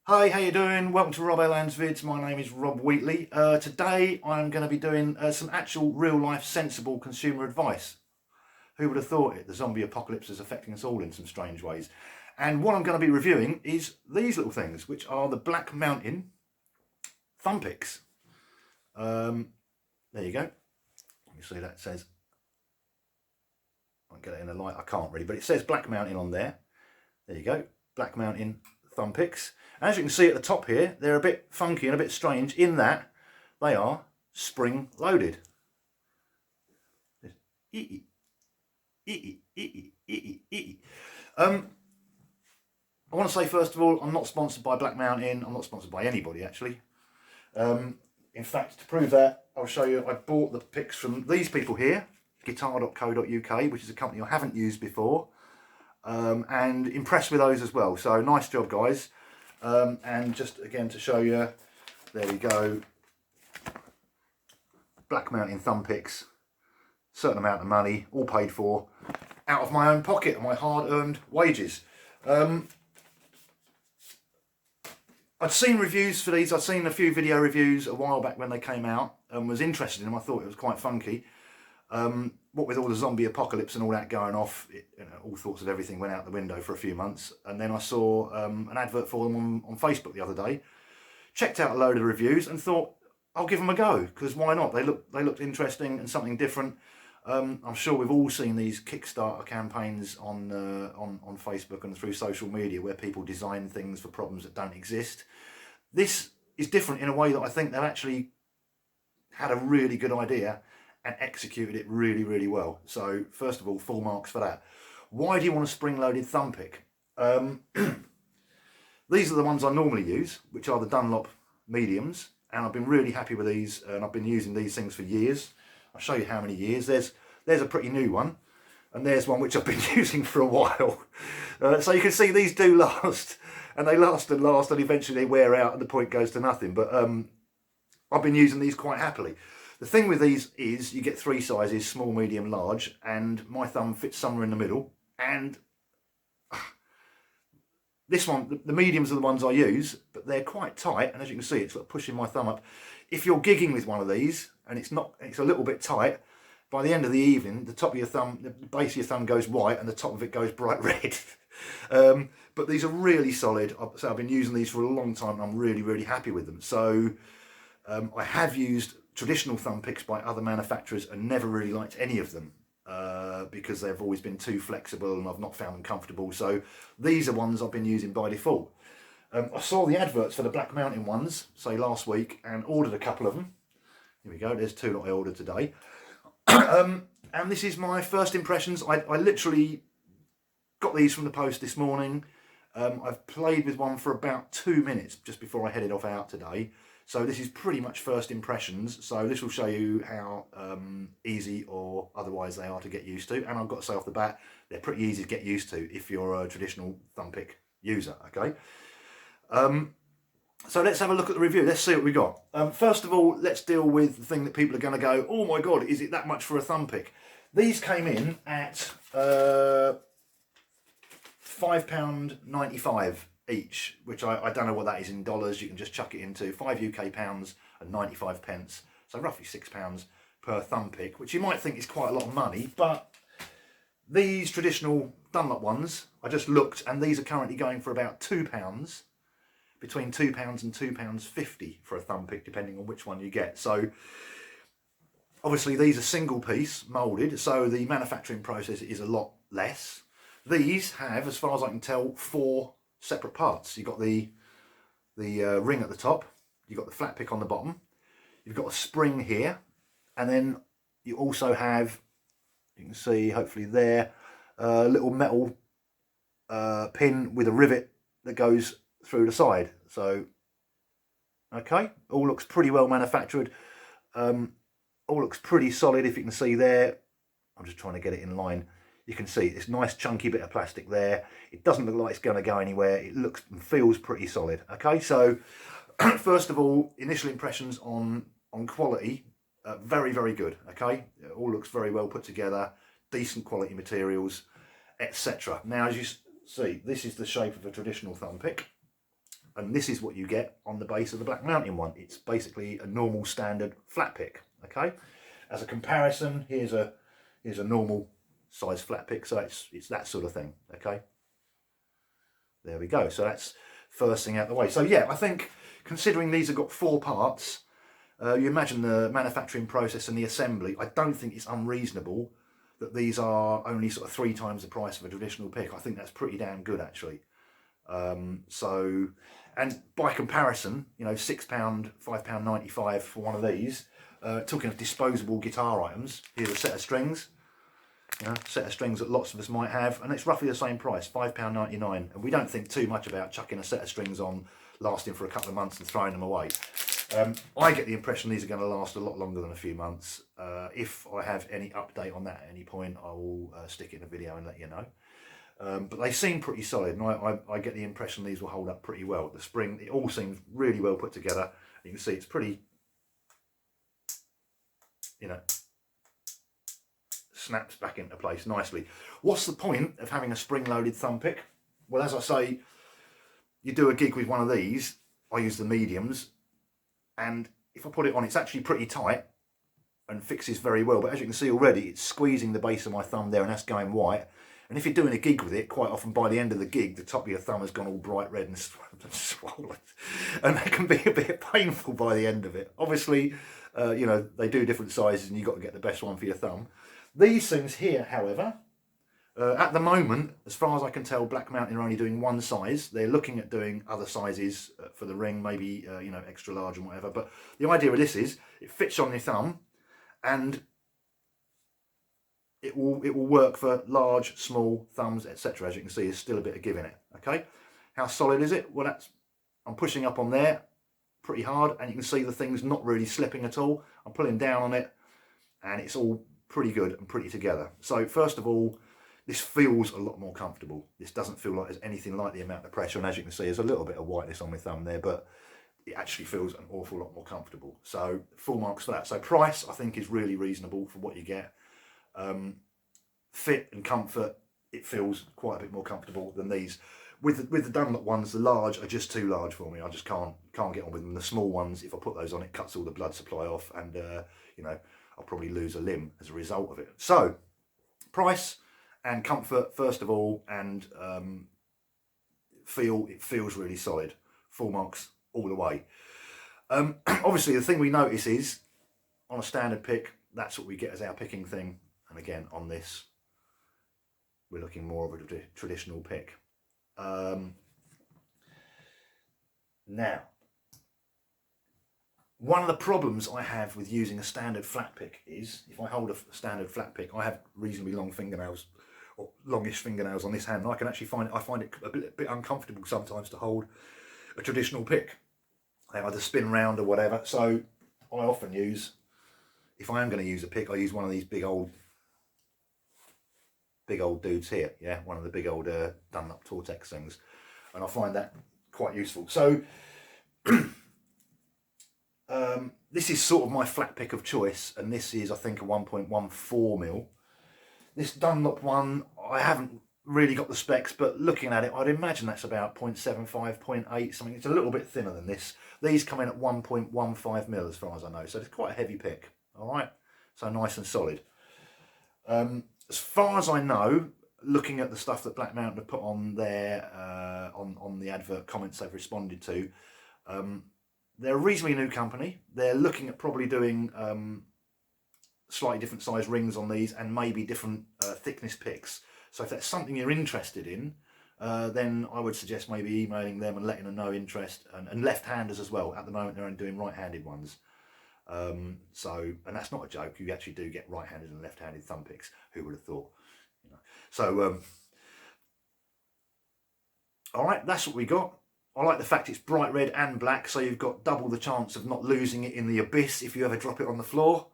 Hi, how you doing? Welcome to Robboland's vids. My name is Rob Wheatley. Today I'm going to be doing some actual real-life sensible consumer advice. Who would have thought it? The zombie apocalypse is affecting us all in some strange ways. And what I'm going to be reviewing is these little things, which are the Black Mountain thumb picks. There you go. You see that says, I'll get it in the light, I can't really, but it says Black Mountain on there. There you go, Black Mountain thumb picks. As you can see at the top here, they're a bit funky and a bit strange in that they are spring loaded. I want to say first of all, I'm not sponsored by Black Mountain. I'm not sponsored by anybody actually. In fact, to prove that, I'll show you. I bought the picks from these people here, guitar.co.uk, which is a company I haven't used before, and impressed with those as well. So nice job, guys. And just again to show you, there we go, Black Mountain thumb picks, certain amount of money, all paid for out of my own pocket and my hard-earned wages. I'd seen reviews for these. I'd seen a few video reviews a while back when they came out and was interested in them. I thought it was quite funky. What with all the zombie apocalypse and all that going off, all thoughts of everything went out the window for a few months. And then I saw an advert for them on Facebook the other day. Checked out a load of the reviews and thought, I'll give them a go, because why not? They looked interesting and something different. I'm sure we've all seen these Kickstarter campaigns on Facebook and through social media where people design things for problems that don't exist. This is different in a way that I think they've actually had a really good idea and executed it really, really well. So first of all, full marks for that. Why do you want a spring-loaded thumb pick? These are the ones I normally use, which are the Dunlop mediums, and I've been really happy with these, and I've been using these things for years. I'll show you how many years. There's a pretty new one, and there's one which I've been using for a while. So you can see these do last, and they last and last, and eventually they wear out and the point goes to nothing. But I've been using these quite happily. The thing with these is you get three sizes, small, medium, large, and my thumb fits somewhere in the middle. And this one, the mediums are the ones I use, but they're quite tight, and as you can see, it's like pushing my thumb up. If you're gigging with one of these, and it's a little bit tight, by the end of the evening, the top of your thumb, the base of your thumb goes white, and the top of it goes bright red. But these are really solid. So I've been using these for a long time, and I'm really, really happy with them. So I have used traditional thumb picks by other manufacturers and never really liked any of them. Because they've always been too flexible and I've not found them comfortable. So these are ones I've been using by default. I saw the adverts for the Black Mountain ones, say last week, and ordered a couple of them. Here we go, there's two that I ordered today. And this is my first impressions. I literally got these from the post this morning. I've played with one for about 2 minutes just before I headed off out today. So this is pretty much first impressions. So this will show you how easy or otherwise they are to get used to. And I've got to say off the bat, they're pretty easy to get used to if you're a traditional thumb pick user, okay? So let's have a look at the review. Let's see what we got. First of all, let's deal with the thing that people are going to go, oh my God, is it that much for a thumb pick? These came in at £5.95 each, which I don't know what that is in dollars. You can just chuck it into £5 UK and 95 pence, so roughly £6 per thumb pick, which you might think is quite a lot of money, but these traditional Dunlop ones, I just looked, and these are currently going for about £2, between £2 and £2.50 for a thumb pick, depending on which one you get. So obviously these are single piece moulded, so the manufacturing process is a lot less. These have, as far as I can tell, 4 separate parts. You've got the ring at the top, you've got the flat pick on the bottom, you've got a spring here, and then you also have, you can see hopefully there, a little metal pin with a rivet that goes through the side. So okay, all looks pretty well manufactured, all looks pretty solid. If you can see there, I'm just trying to get it in line. You can see this nice chunky bit of plastic there. It doesn't look like it's going to go anywhere. It looks and feels pretty solid. Okay, so first of all, initial impressions on quality, very, very good. Okay, it all looks very well put together, decent quality materials, etc. Now, as you see, this is the shape of a traditional thumb pick. and this is what you get on the base of the Black Mountain one. It's basically a normal standard flat pick. Okay, as a comparison, here's a normal size flat pick, so it's that sort of thing. Okay, there we go. So that's first thing out the way. So yeah, I think considering these have got 4 parts, you imagine the manufacturing process and the assembly, I don't think it's unreasonable that these are only sort of 3 times the price of a traditional pick. I think that's pretty damn good, actually. So, and by comparison, you know, £6, £5.95 for one of these. Talking of disposable guitar items, here's a set of strings. You know, set of strings that lots of us might have, and it's roughly the same price, £5.99. And we don't think too much about chucking a set of strings on, lasting for a couple of months and throwing them away. I get the impression these are going to last a lot longer than a few months. If I have any update on that at any point, I will stick it in a video and let you know. But they seem pretty solid, and I get the impression these will hold up pretty well. The spring, it all seems really well put together. You can see it's pretty, you know, snaps back into place nicely. What's the point of having a spring-loaded thumb pick? Well, as I say, you do a gig with one of these. I use the mediums, and if I put it on, it's actually pretty tight and fixes very well. But as you can see already, it's squeezing the base of my thumb there, and that's going white. And if you're doing a gig with it, quite often by the end of the gig, the top of your thumb has gone all bright red and swollen. And that can be a bit painful by the end of it. Obviously, you know, they do different sizes and you've got to get the best one for your thumb. These things here, however, at the moment, as far as I can tell, Black Mountain are only doing one size. They're looking at doing other sizes for the ring, maybe, you know, extra large and whatever. But the idea of this is it fits on your thumb, and it will work for large, small thumbs, etc. As you can see, there's still a bit of give in it. Okay, how solid is it? Well, I'm pushing up on there pretty hard, and you can see the thing's not really slipping at all. I'm pulling down on it, and it's all pretty good and pretty together. So first of all, this feels a lot more comfortable. This doesn't feel like there's anything like the amount of pressure, and as you can see, there's a little bit of whiteness on my thumb there, but it actually feels an awful lot more comfortable. So full marks for that. So price, I think, is really reasonable for what you get. Fit and comfort, it feels quite a bit more comfortable than these. With the Dunlop ones, the large are just too large for me. I just can't get on with them. The small ones, if I put those on, it cuts all the blood supply off, and you know, I'll probably lose a limb as a result of it. So price and comfort first of all, and it feels really solid. Full marks all the way. Obviously, the thing we notice is on a standard pick, that's what we get as our picking thing. And again, on this, we're looking more of a traditional pick. Now, one of the problems I have with using a standard flat pick is, if I hold a standard flat pick, I have reasonably long fingernails, or longish fingernails on this hand, and I can actually find it a bit uncomfortable sometimes to hold a traditional pick. They either spin round or whatever. So I often use, if I am going to use a pick, I use one of these big old dudes here, yeah, one of the big old Dunlop Tortex things, and I find that quite useful. So this is sort of my flat pick of choice, and this is, I think, a 1.14mm. This Dunlop one, I haven't really got the specs, but looking at it, I'd imagine that's about 0.75, 0.8, something. It's a little bit thinner than this. These come in at 1.15mm as far as I know, so it's quite a heavy pick. All right, so nice and solid. As far as I know, looking at the stuff that Black Mountain have put on there, on the advert comments they've responded to, they're a reasonably new company. They're looking at probably doing slightly different size rings on these, and maybe different thickness picks. So if that's something you're interested in, then I would suggest maybe emailing them and letting them know interest, and left-handers as well. At the moment, they're only doing right-handed ones. And that's not a joke. You actually do get right-handed and left-handed thumb picks. Who would have thought? You know. So, all right, that's what we got. I like the fact it's bright red and black, so you've got double the chance of not losing it in the abyss if you ever drop it on the floor.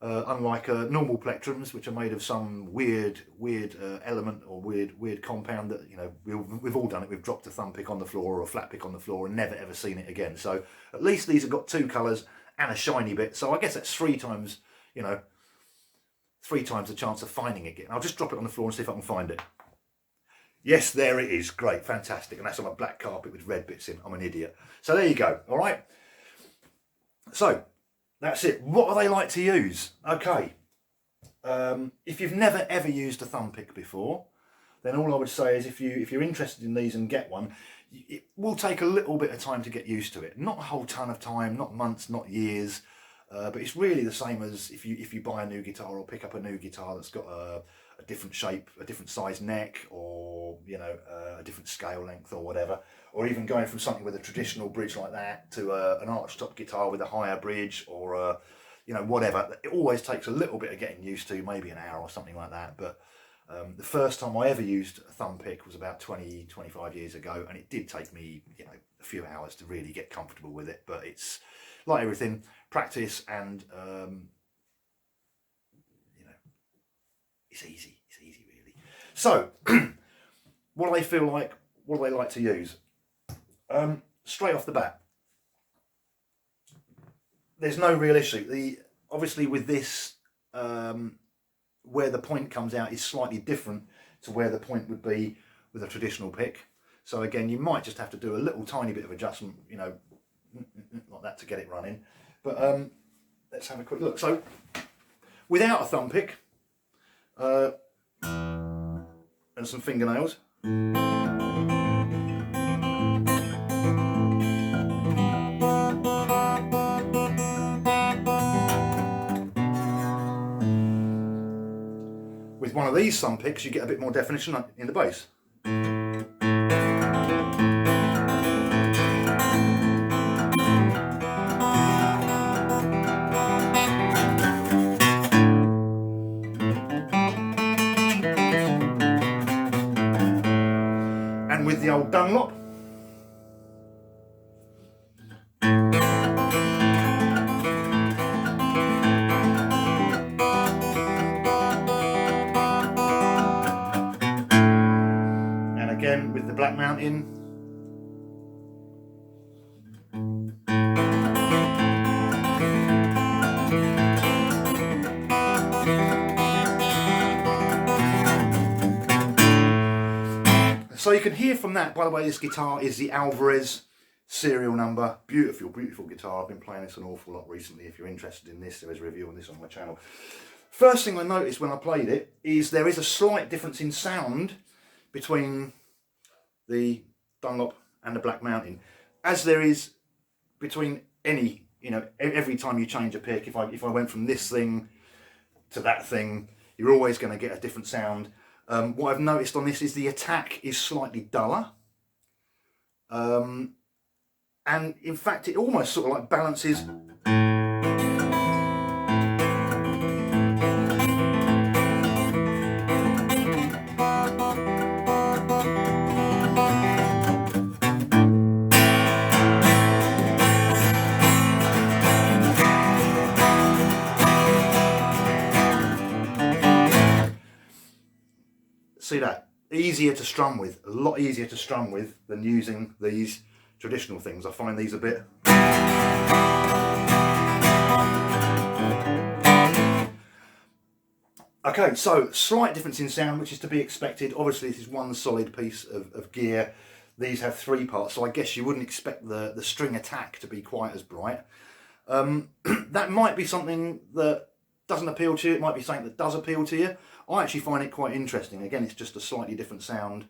Unlike normal plectrums, which are made of some weird element or weird compound that, you know, we've all done it. We've dropped a thumb pick on the floor or a flat pick on the floor and never ever seen it again. So at least these have got 2 colours and a shiny bit. So I guess that's 3 times, you know, 3 times the chance of finding it again. I'll just drop it on the floor and see if I can find it. Yes, there it is. Great, fantastic. And that's on a black carpet with red bits in. I'm an idiot. So there you go. All right. So that's it. What are they like to use? Okay. If you've never ever used a thumb pick before, then all I would say is if you're interested in these and get one, it will take a little bit of time to get used to it. Not a whole ton of time, not months, not years, but it's really the same as if you buy a new guitar or pick up a new guitar that's got a different shape, a different size neck, or a different scale length or whatever, or even going from something with a traditional bridge like that to an archtop guitar with a higher bridge, or whatever. It always takes a little bit of getting used to, maybe an hour or something like that. But the first time I ever used a thumb pick was about 25 years ago, and it did take me a few hours to really get comfortable with it. But it's like everything, practice, and it's easy really. So what do they feel like? What do they like to use? Straight off the bat, there's no real issue. Obviously with this, where the point comes out is slightly different to where the point would be with a traditional pick. So again, you might just have to do a little tiny bit of adjustment, like that to get it running. But let's have a quick look. So without a thumb pick and some fingernails, with one of these thumb picks you get a bit more definition in the bass. And with the old Dunlop, and again with the Black Mountain, so you can hear from that, by the way, this guitar is the Alvarez serial number. Beautiful, beautiful guitar. I've been playing this an awful lot recently. If you're interested in this, there is a review on this on my channel. First thing I noticed when I played it is there is a slight difference in sound between the Dunlop and the Black Mountain, as there is between any, every time you change a pick. If I went from this thing to that thing, you're always going to get a different sound. What I've noticed on this is the attack is slightly duller, and in fact it almost sort of like balances. See that? Easier to strum with, a lot easier to strum with than using these traditional things. I find these a bit... Okay, so slight difference in sound, which is to be expected. Obviously this is one solid piece of gear. These have three parts, so I guess you wouldn't expect the string attack to be quite as bright. That might be something that doesn't appeal to you. It might be something that does appeal to you. I actually find it quite interesting. Again, it's just a slightly different sound.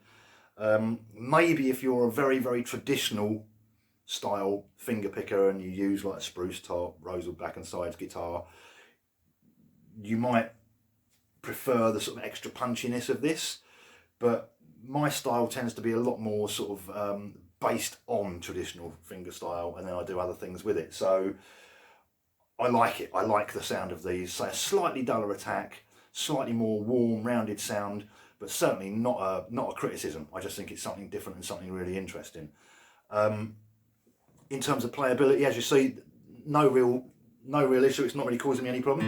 Maybe if you're a very, very traditional style finger picker and you use like a spruce top, rosewood back and sides guitar, you might prefer the sort of extra punchiness of this. But my style tends to be a lot more sort of based on traditional finger style, and then I do other things with it. So I like it. I like the sound of these. So a slightly duller attack, slightly more warm, rounded sound, but certainly not a criticism. I just think it's something different and something really interesting. In terms of playability, as you see, no real issue. It's not really causing me any problem.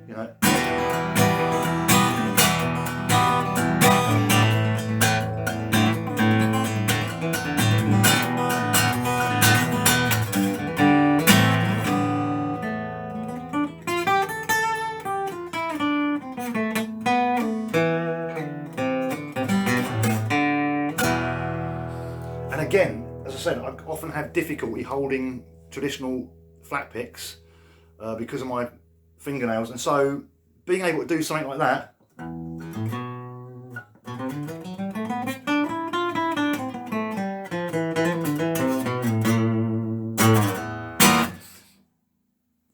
You know. again, as I said, I often have difficulty holding traditional flat picks because of my fingernails, and so being able to do something like that,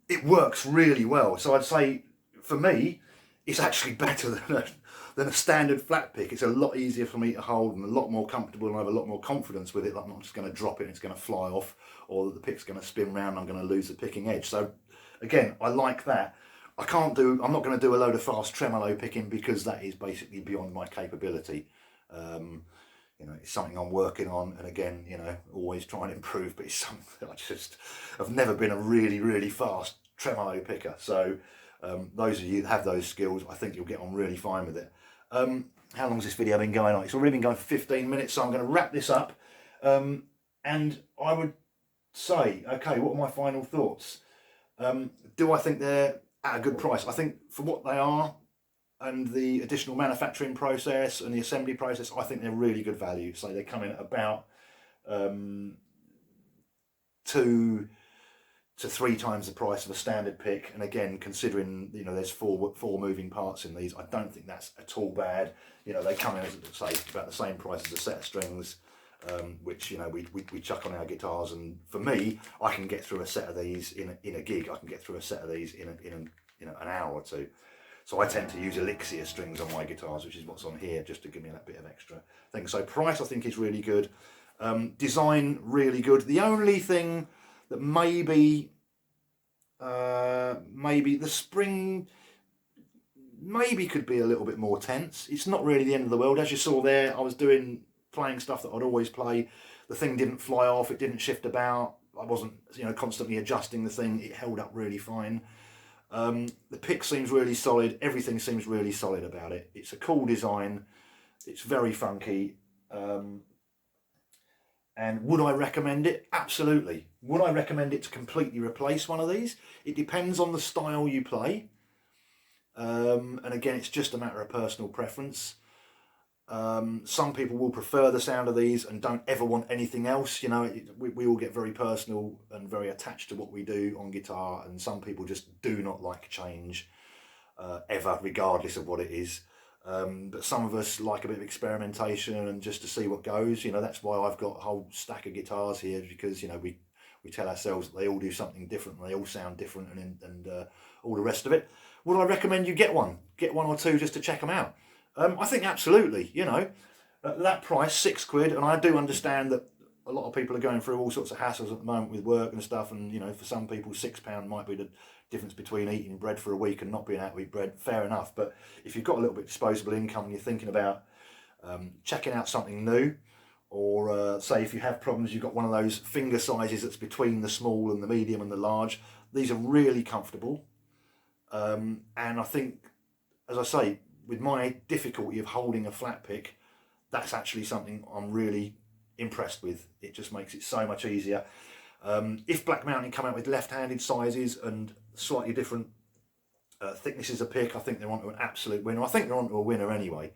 it works really well. So I'd say for me it's actually better than a standard flat pick. It's a lot easier for me to hold and a lot more comfortable, and I have a lot more confidence with it. Like I'm not just going to drop it and it's going to fly off, or the pick's going to spin round and I'm going to lose the picking edge. So again, I like that. I'm not going to do a load of fast tremolo picking because that is basically beyond my capability. You know, it's something I'm working on, and again, you know, always trying to improve, but it's something that I've never been a really fast tremolo picker. So those of you that have those skills, I think you'll get on really fine with it. How long has this video been going on? It's already been going for 15 minutes, so I'm going to wrap this up. And I would say, okay, what are my final thoughts? Do I think they're at a good price? I think for what they are and the additional manufacturing process and the assembly process, I think they're really good value. So they come in at about 2 to 3 times the price of a standard pick, and again, considering, you know, there's four moving parts in these, I don't think that's at all bad. You know, they come in, as I say, about the same price as a set of strings, which, you know, we chuck on our guitars, and for me, I can get through a set of these in a gig. I can get through a set of these in you know, an hour or two. So I tend to use Elixir strings on my guitars, which is what's on here, just to give me that bit of extra thing. So price, I think, is really good. Design, really good. The only thing that maybe the spring maybe could be a little bit more tense. It's not really the end of the world. As you saw there, I was playing stuff that I'd always play. The thing didn't fly off, it didn't shift about. I wasn't, you know, constantly adjusting the thing. It held up really fine. The pick seems really solid. Everything seems really solid about it. It's a cool design. It's very funky. And would I recommend it? Absolutely. Would I recommend it to completely replace one of these? It depends on the style you play. And again, it's just a matter of personal preference. Some people will prefer the sound of these and don't ever want anything else. You know, we all get very personal and very attached to what we do on guitar, and some people just do not like change ever, regardless of what it is. But some of us like a bit of experimentation and just to see what goes. You know, that's why I've got a whole stack of guitars here, because, you know, we tell ourselves that they all do something different, and they all sound different, and all the rest of it. Would I recommend you get one or two just to check them out? I think absolutely. You know, at that price, £6, and I do understand that a lot of people are going through all sorts of hassles at the moment with work and stuff, and, you know, for some people £6 might be the difference between eating bread for a week and not being able to eat bread. Fair enough. But if you've got a little bit of disposable income and you're thinking about checking out something new, or say if you have problems, you've got one of those finger sizes that's between the small and the medium and the large, these are really comfortable. And I think, as I say, with my difficulty of holding a flat pick, that's actually something I'm really impressed with. It just makes it so much easier. If Black Mountain come out with left-handed sizes and slightly different thicknesses of pick, I think they're onto an absolute winner. I think they're onto a winner anyway.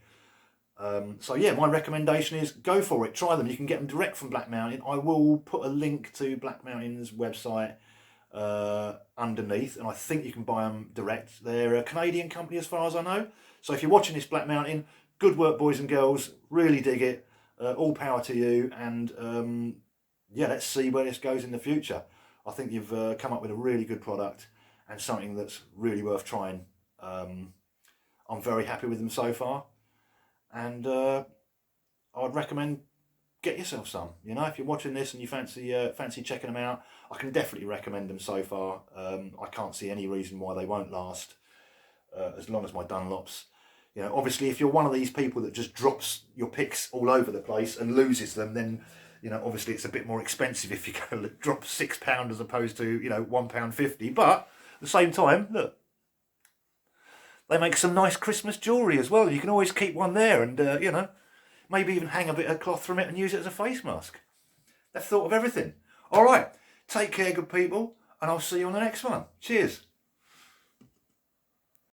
So yeah, my recommendation is go for it, try them. You can get them direct from Black Mountain. I will put a link to Black Mountain's website underneath, and I think you can buy them direct. They're a Canadian company as far as I know. So if you're watching this, Black Mountain, good work, boys and girls. Really dig it. All power to you, and yeah, let's see where this goes in the future. I think you've come up with a really good product and something that's really worth trying. I'm very happy with them so far, and I'd recommend get yourself some. You know, if you're watching this and you fancy checking them out, I can definitely recommend them so far. I can't see any reason why they won't last as long as my Dunlops. You know, obviously, if you're one of these people that just drops your picks all over the place and loses them, then, you know, obviously it's a bit more expensive if you go drop £6 as opposed to, you know, £1.50. But at the same time, look, they make some nice Christmas jewellery as well. You can always keep one there, and you know, maybe even hang a bit of cloth from it and use it as a face mask. They've thought of everything. All right, take care, good people, and I'll see you on the next one. Cheers.